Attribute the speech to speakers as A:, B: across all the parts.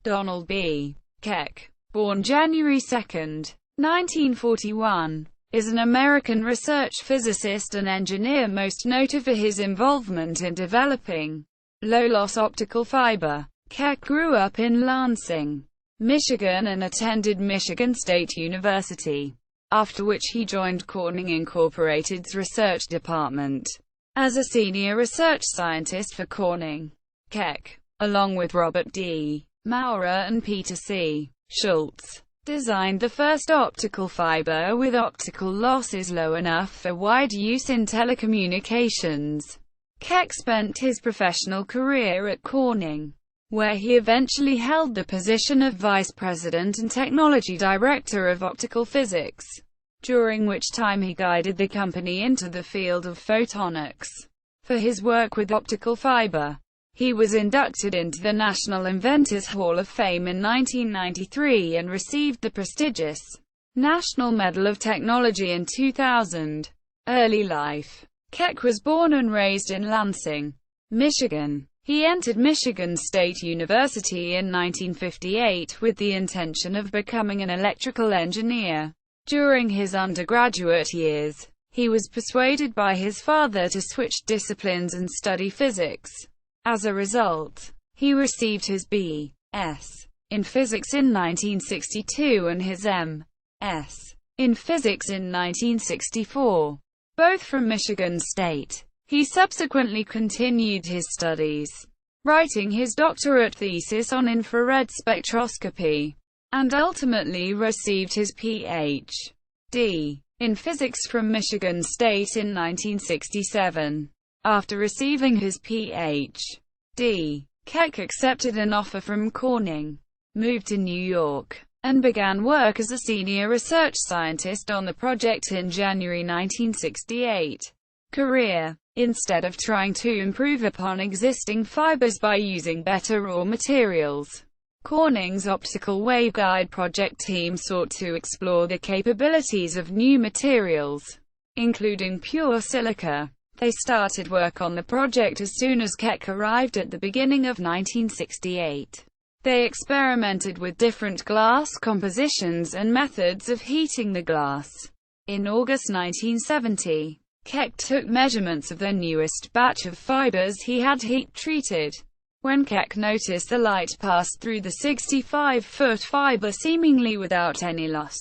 A: Donald B. Keck, born January 2, 1941, is an American research physicist and engineer most noted for his involvement in developing low-loss optical fiber. Keck grew up in Lansing, Michigan and attended Michigan State University, after which he joined Corning Incorporated's research department as a senior research scientist for Corning. Keck, along with Robert D. Maurer and Peter C. Schultz, designed the first optical fiber with optical losses low enough for wide use in telecommunications. Keck spent his professional career at Corning, where he eventually held the position of vice president and technology director of optical physics, during which time he guided the company into the field of photonics. For his work with optical fiber, he was inducted into the National Inventors Hall of Fame in 1993 and received the prestigious National Medal of Technology in 2000. Early life. Keck was born and raised in Lansing, Michigan. He entered Michigan State University in 1958 with the intention of becoming an electrical engineer. During his undergraduate years, he was persuaded by his father to switch disciplines and study physics. As a result, he received his B.S. in physics in 1962 and his M.S. in physics in 1964, both from Michigan State. He subsequently continued his studies, writing his doctorate thesis on infrared spectroscopy, and ultimately received his Ph.D. in physics from Michigan State in 1967. After receiving his Ph.D., Keck accepted an offer from Corning, moved to New York, and began work as a senior research scientist on the project in January 1968. Career. Instead of trying to improve upon existing fibers by using better raw materials, Corning's optical waveguide project team sought to explore the capabilities of new materials, including pure silica. They started work on the project as soon as Keck arrived at the beginning of 1968. They experimented with different glass compositions and methods of heating the glass. In August 1970, Keck took measurements of the newest batch of fibers he had heat-treated. When Keck noticed the light passed through the 65-foot fiber seemingly without any loss,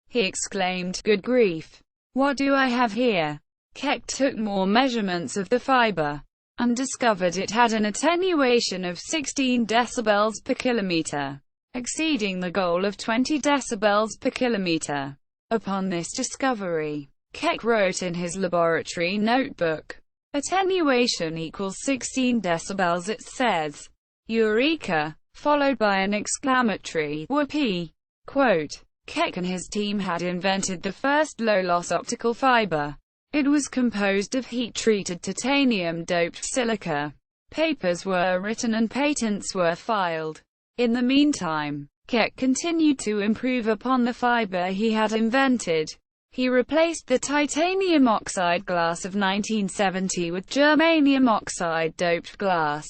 A: he exclaimed, "Good grief! What do I have here?" Keck took more measurements of the fiber, and discovered it had an attenuation of 16 decibels per kilometer, exceeding the goal of 20 decibels per kilometer. Upon this discovery, Keck wrote in his laboratory notebook, "Attenuation equals 16 decibels," it says. Eureka! Followed by an exclamatory whoopee. Quote, Keck and his team had invented the first low-loss optical fiber. It was composed of heat-treated titanium-doped silica. Papers were written and patents were filed. In the meantime, Keck continued to improve upon the fiber he had invented. He replaced the titanium oxide glass of 1970 with germanium oxide-doped glass,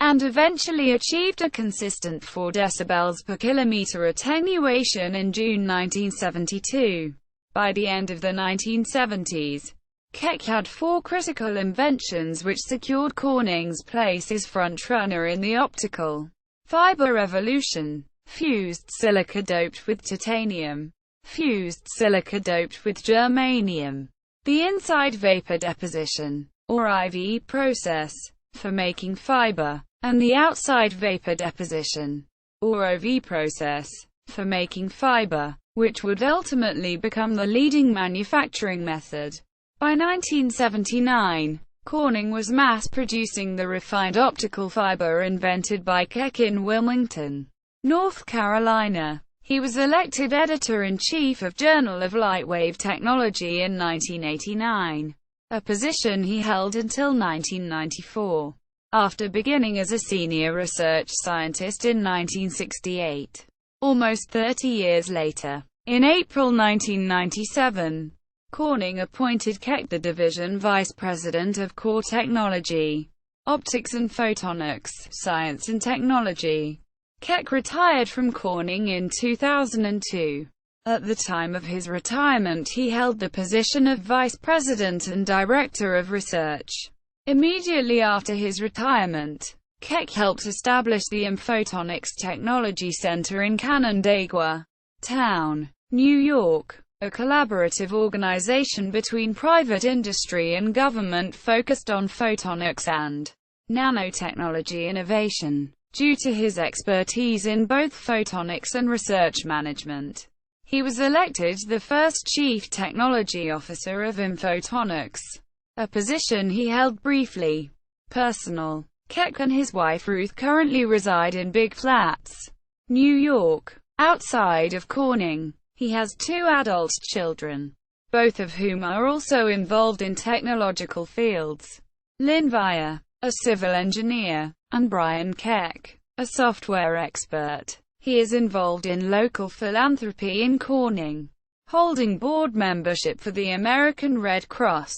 A: and eventually achieved a consistent 4 decibels per kilometer attenuation in June 1972. By the end of the 1970s, Keck had 4 critical inventions which secured Corning's place as frontrunner in the optical fiber revolution: fused silica doped with titanium, fused silica doped with germanium, the inside vapor deposition, or IV process, for making fiber, and the outside vapor deposition, or OV process, for making fiber, which would ultimately become the leading manufacturing method. By 1979, Corning was mass-producing the refined optical fiber invented by Keck in Wilmington, North Carolina. He was elected editor-in-chief of Journal of Lightwave Technology in 1989, a position he held until 1994, after beginning as a senior research scientist in 1968. Almost 30 years later, in April 1997, Corning appointed Keck the division vice president of core technology, optics and photonics, science and technology. Keck retired from Corning in 2002. At the time of his retirement he held the position of Vice President and Director of Research. Immediately after his retirement, Keck helped establish the Photonics Technology Center in Canandaigua Town, New York, a collaborative organization between private industry and government focused on photonics and nanotechnology innovation. Due to his expertise in both photonics and research management, he was elected the first Chief Technology Officer of Photonics, a position he held briefly. Personal. Keck and his wife Ruth currently reside in Big Flats, New York. Outside of Corning, he has 2 adult children, both of whom are also involved in technological fields. Lynn Via, a civil engineer, and Brian Keck, a software expert. He is involved in local philanthropy in Corning, holding board membership for the American Red Cross,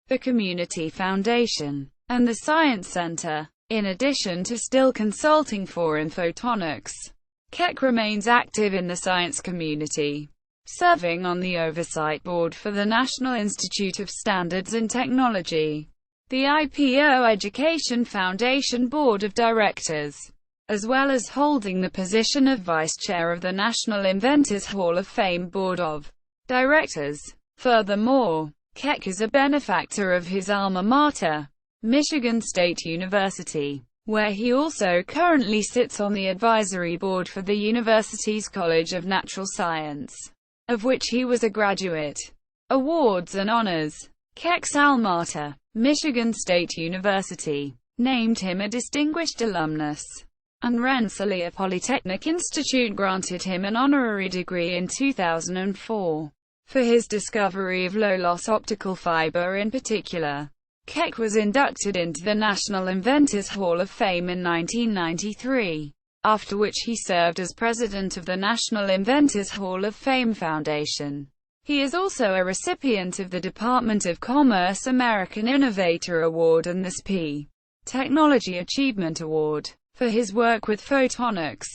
A: the Community Foundation, and the Science Center, in addition to still consulting for Photonics. Keck remains active in the science community, serving on the oversight board for the National Institute of Standards and Technology, the IPO Education Foundation Board of Directors, as well as holding the position of Vice Chair of the National Inventors Hall of Fame Board of Directors. Furthermore, Keck is a benefactor of his alma mater, Michigan State University, where he also currently sits on the advisory board for the university's College of Natural Science, of which he was a graduate. Awards and honors. Keck's alma mater, Michigan State University, named him a distinguished alumnus, and Rensselaer Polytechnic Institute granted him an honorary degree in 2004 for his discovery of low-loss optical fiber in particular. Keck was inducted into the National Inventors Hall of Fame in 1993, after which he served as president of the National Inventors Hall of Fame Foundation. He is also a recipient of the Department of Commerce American Innovator Award and the SPI Technology Achievement Award for his work with photonics.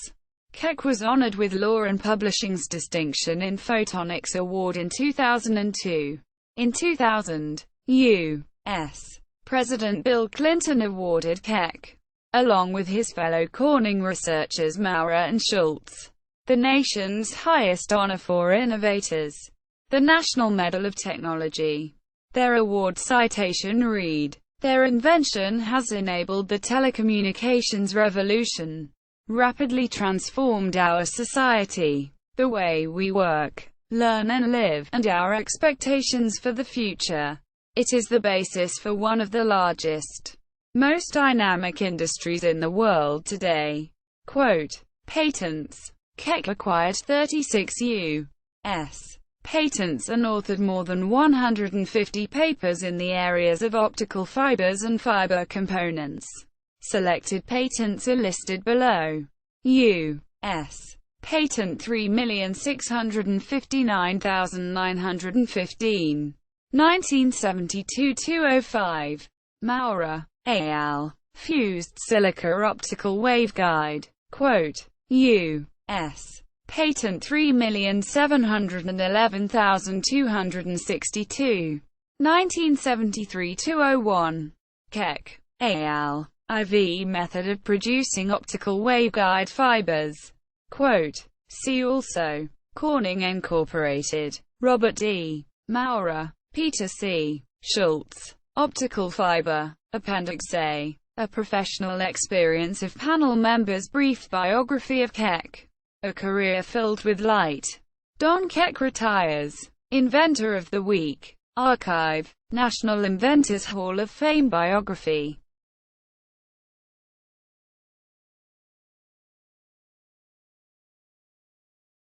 A: Keck was honored with Law and Publishing's Distinction in Photonics Award in 2002. In 2000, U.S. President Bill Clinton awarded Keck, along with his fellow Corning researchers Maurer and Schultz, the nation's highest honor for innovators, the National Medal of Technology. Their award citation read, "Their invention has enabled the telecommunications revolution, rapidly transformed our society, the way we work, learn and live, and our expectations for the future. It is the basis for one of the largest, most dynamic industries in the world today." Quote, patents. Keck acquired 36 U.S. patents and authored more than 150 papers in the areas of optical fibers and fiber components. Selected patents are listed below. U.S. Patent 3,659,915. 1972-205. Maurer, al. Fused Silica Optical Waveguide. Quote, U.S. Patent 3,711,262. 1973-201. Keck, al. IV method of producing optical waveguide fibers. Quote, see also. Corning Incorporated. Robert D. Maurer, Peter C. Schultz. Optical fiber. Appendix A. A professional experience of panel members. Brief biography of Keck. A career filled with light. Don Keck retires. Inventor of the Week. Archive. National Inventors Hall of Fame biography.